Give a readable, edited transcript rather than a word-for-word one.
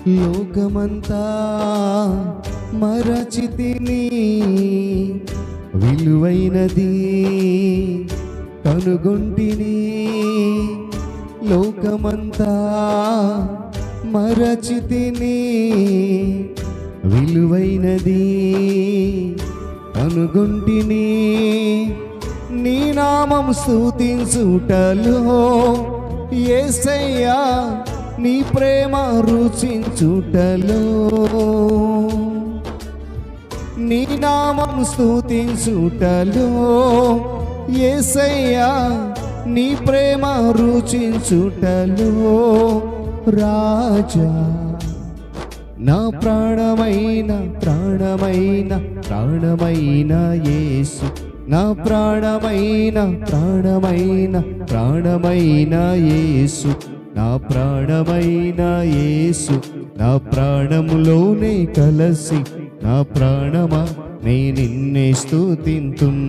లోకమంతా మరచితిని, విలువైనది కనుగొంటిని. లోకమంతా మరచితిని, విలువైనది కనుగొంటిని. నీ నామం స్తుతించుటలో యేసయ్యా, నీ ప్రేమ రుచించుటలో. నీ నామం స్తుతించుటలో యేసయ్యా, నీ ప్రేమ రుచించుటలో. రాజా నా ప్రాణమైన ప్రాణమైన ప్రాణమైన యేసు, నా ప్రాణమైన ప్రాణమైన ప్రాణమైన యేసు, నా ప్రాణమైన యేసు, నా ప్రాణములోనే కలసి నా ప్రాణమా నే నిన్నే స్తుతింతున్.